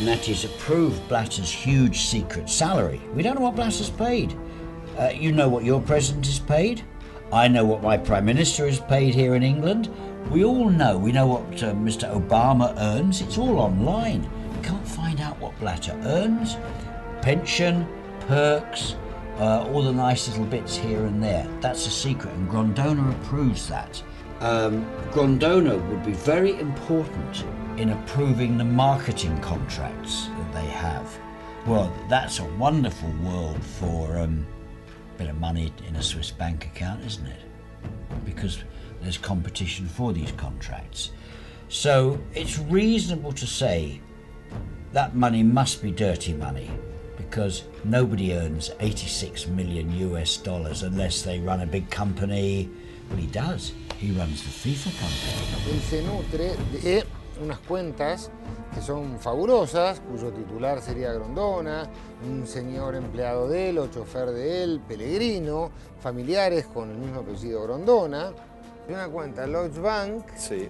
and that is approve Blatter's huge secret salary. We don't know what Blatter's paid. You know what your president is paid. I know what my Prime Minister is paid here in England. We all know. We know what Mr. Obama earns. It's all online. You can't find out what Blatter earns. Pension, perks, all the nice little bits here and there. That's a secret, and Grondona approves that. Grondona would be very important in approving the marketing contracts that they have. Well, that's a wonderful world for a bit of money in a Swiss bank account, isn't it? Because there's competition for these contracts. So it's reasonable to say that money must be dirty money, because nobody earns 86 million US dollars unless they run a big company. Well, he does. He runs the FIFA company. Él se nutre de unas cuentas que son fabulosas, cuyo titular sería Grondona, un señor empleado de él o chofer de él, Pellegrino, familiares con el mismo apellido Grondona. Y una cuenta Lloyds Bank, sí,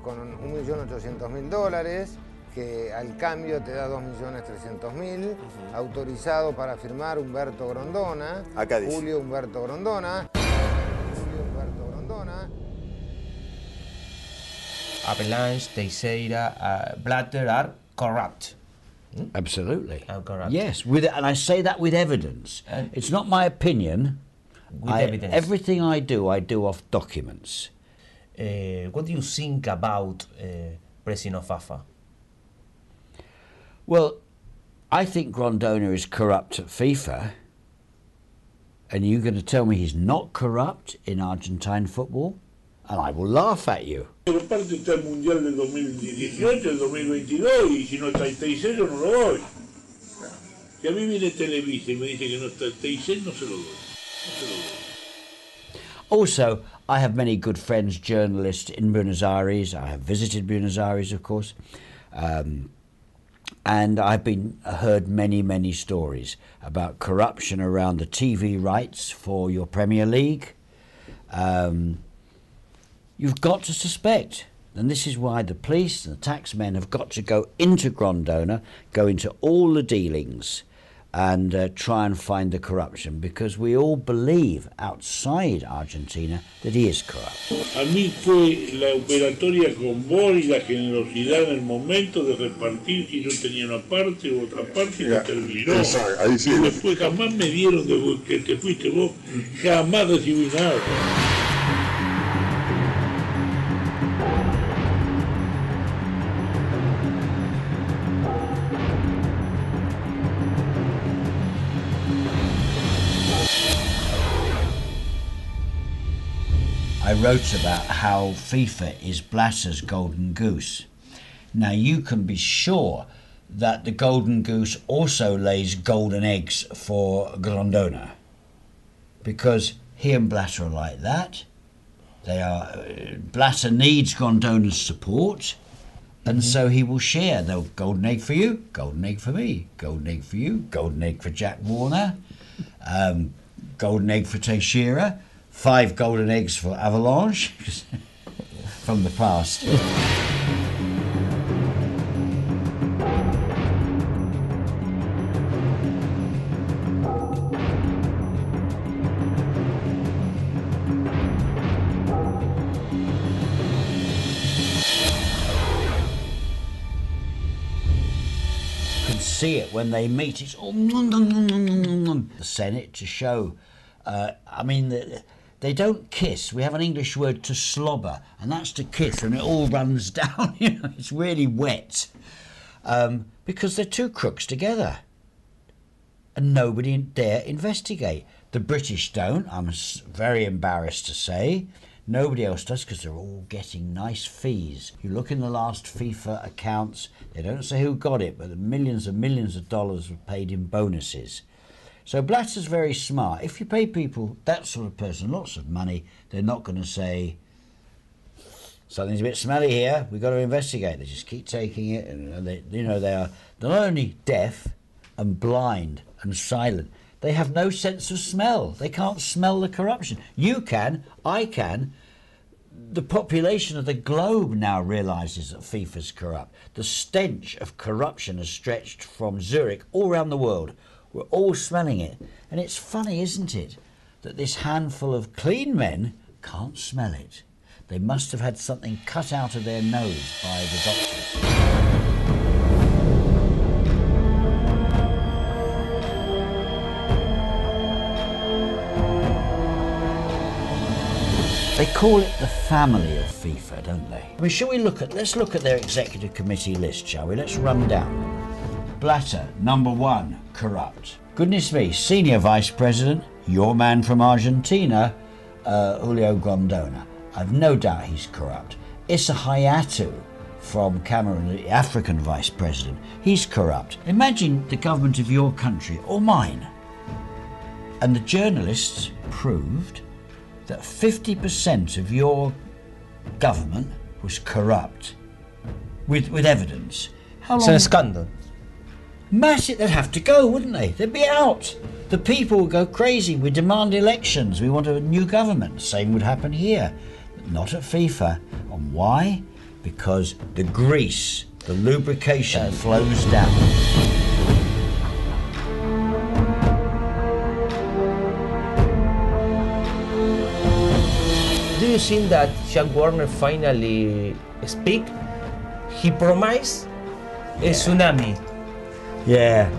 con $1.800.000, que al cambio te da 2.300.000, autorizado para firmar Humberto Grondona, acá dice. Julio Humberto Grondona. Avalanche, Teixeira, Blatter are corrupt. Absolutely. Corrupt. Yes, and I say that with evidence. It's not my opinion. With evidence. Everything I do off documents. What do you think about President of FIFA? Well, I think Grondona is corrupt at FIFA. And you're going to tell me he's not corrupt in Argentine football? And I will laugh at you. Por parte está el Mundial del 2018, el 2022, y si no está Teixeira yo no lo doy. Si a mí viene Televisa y me dice que no está Teixeira, no se lo doy. No se lo doy. Also, I have many good friends, journalists in Buenos Aires. I have visited Buenos Aires, of course. And I've heard many stories about corruption around the TV rights for your Premier League. You've got to suspect, and this is why the police and the taxmen have got to go into Grondona, go into all the dealings and try and find the corruption, because we all believe outside Argentina that he is corrupt. A mí fue la operatoria con vos y la generosidad en el momento de repartir si yo tenía una parte u otra parte, y lo terminó. Ahí sí. Y después jamás me dieron de vos, que te fuiste vos, jamás recibí nada. I wrote about how FIFA is Blatter's golden goose. Now you can be sure that the golden goose also lays golden eggs for Grondona, because he and Blatter are like that. They are. Blatter needs Grondona's support, and so he will share. The golden egg for you, golden egg for me, golden egg for you, golden egg for Jack Warner, golden egg for Teixeira. 5 golden eggs for Avalanche from the past. You can see it when they meet. It's all the Senate to show. I mean, they don't kiss. We have an English word to slobber, and that's to kiss, and it all runs down. You know, it's really wet because they're two crooks together, and nobody dare investigate. The British don't. I'm very embarrassed to say. Nobody else does, because they're all getting nice fees. You look in the last FIFA accounts, they don't say who got it, but the millions and millions of dollars were paid in bonuses. So Blatter's very smart. If you pay people, that sort of person, lots of money, they're not going to say, something's a bit smelly here, we've got to investigate. They just keep taking it, and they are not only deaf and blind and silent, they have no sense of smell. They can't smell the corruption. You can, I can. The population of the globe now realises that FIFA's corrupt. The stench of corruption has stretched from Zurich all around the world. We're all smelling it. And it's funny, isn't it, that this handful of clean men can't smell it. They must have had something cut out of their nose by the doctors. They call it the family of FIFA, don't they? I mean, let's look at their executive committee list, shall we? Let's run down them. Blatter, number 1, corrupt. Goodness me, senior vice president, your man from Argentina, Julio Grondona. I've no doubt he's corrupt. Issa Hayatou from Cameroon, the African vice president, he's corrupt. Imagine the government of your country, or mine. And the journalists proved that 50% of your government was corrupt, with evidence. How long? It's a scandal. Massive, they'd have to go, wouldn't they? They'd be out. The people would go crazy. We demand elections. We want a new government. Same would happen here. But not at FIFA. And why? Because the grease, the lubrication flows down. Do you think that Jack Warner finally speak? He promised a tsunami. Yeah,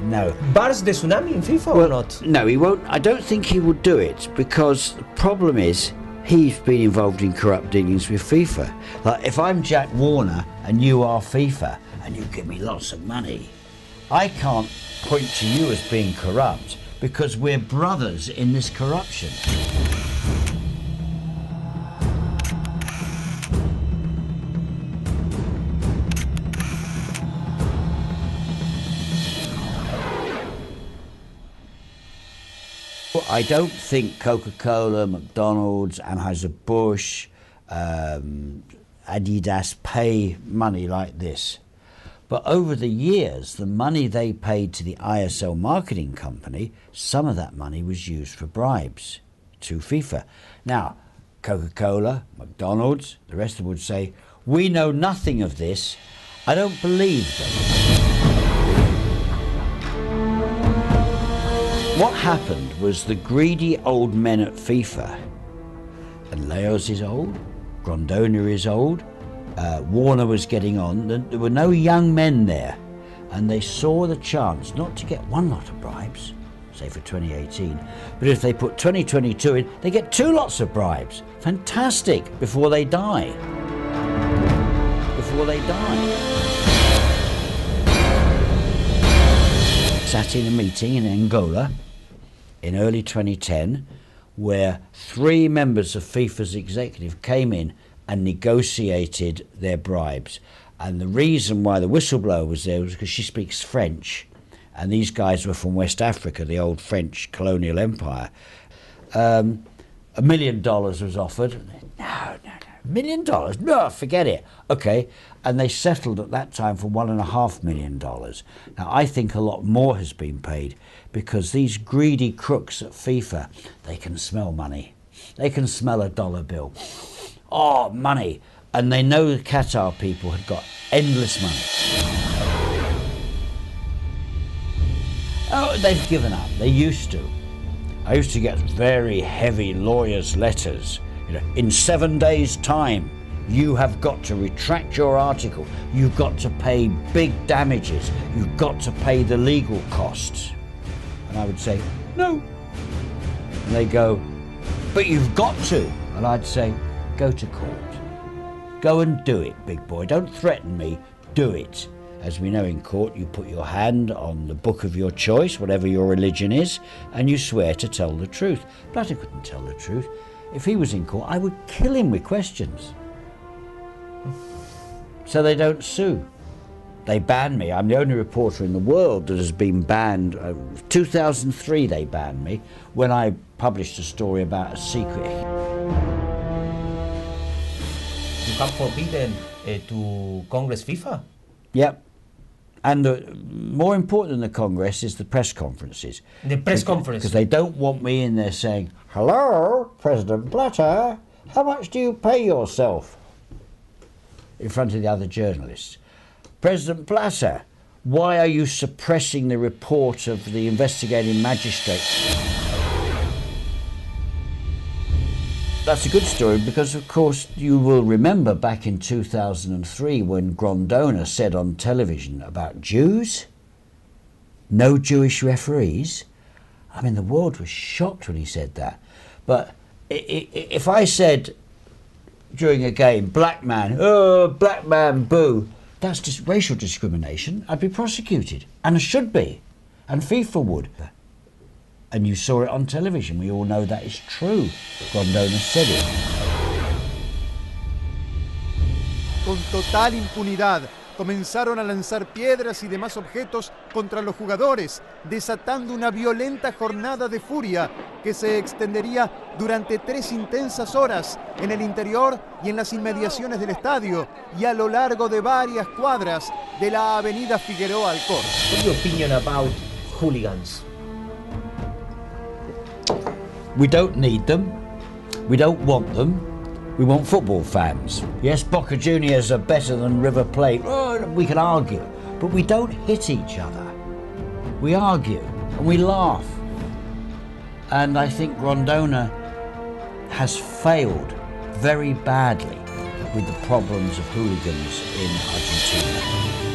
no. Bars the tsunami in FIFA or not? No, he won't. I don't think he would do it, because the problem is he's been involved in corrupt dealings with FIFA. Like, if I'm Jack Warner and you are FIFA and you give me lots of money, I can't point to you as being corrupt because we're brothers in this corruption. I don't think Coca-Cola, McDonald's, Anheuser-Busch, Adidas pay money like this. But over the years, the money they paid to the ISL marketing company, some of that money was used for bribes to FIFA. Now, Coca-Cola, McDonald's, the rest of them would say, we know nothing of this. I don't believe them. What happened was the greedy old men at FIFA, and Leos is old, Grondona is old, Warner was getting on, there were no young men there, and they saw the chance not to get one lot of bribes, say for 2018, but if they put 2022 in, they get 2 lots of bribes. Fantastic, before they die. Before they die. Sat in a meeting in Angola in early 2010 where 3 members of FIFA's executive came in and negotiated their bribes. And the reason why the whistleblower was there was because she speaks French, and these guys were from West Africa, the old French colonial empire. $1 million was offered. No, $1 million? No, forget it. Okay, and they settled at that time for $1.5 million. Now, I think a lot more has been paid because these greedy crooks at FIFA, they can smell money. They can smell a dollar bill. Oh, money. And they know the Qatar people had got endless money. Oh, they've given up. They used to. I used to get very heavy lawyers' letters. You know, in 7 days' time, you have got to retract your article. You've got to pay big damages. You've got to pay the legal costs. And I would say, no. And they go, but you've got to. And I'd say, go to court. Go and do it, big boy. Don't threaten me. Do it. As we know in court, you put your hand on the book of your choice, whatever your religion is, and you swear to tell the truth. Blatter couldn't tell the truth. If he was in court, I would kill him with questions. So they don't sue. They banned me. I'm the only reporter in the world that has been banned. 2003 they banned me when I published a story about a secret. You have forbidden to Congress FIFA? Yep. And more important than the Congress is the press conferences. The press conference. Because they don't want me in there saying, hello, President Blatter, How much do you pay yourself? In front of the other journalists. President Blatter, why are you suppressing the report of the investigating magistrate? That's a good story because, of course, you will remember back in 2003 when Grondona said on television about Jews, no Jewish referees. I mean, the world was shocked when he said that. But if I said during a game, black man, oh, black man, boo, that's just racial discrimination, I'd be prosecuted. And I should be. And FIFA would. And you saw it on television. We all know that is true. Grondona said it. Con total impunidad, comenzaron a lanzar piedras y demás objetos contra los jugadores, desatando una violenta jornada de furia que se extendería durante 3 intensas horas en el interior y en las inmediaciones del estadio y a lo largo de varias cuadras de la avenida Figueroa Alcor. What's your opinion about hooligans? We don't need them. We don't want them. We want football fans. Yes, Boca Juniors are better than River Plate. Oh, we can argue, but we don't hit each other. We argue and we laugh. And I think Grondona has failed very badly with the problems of hooligans in Argentina.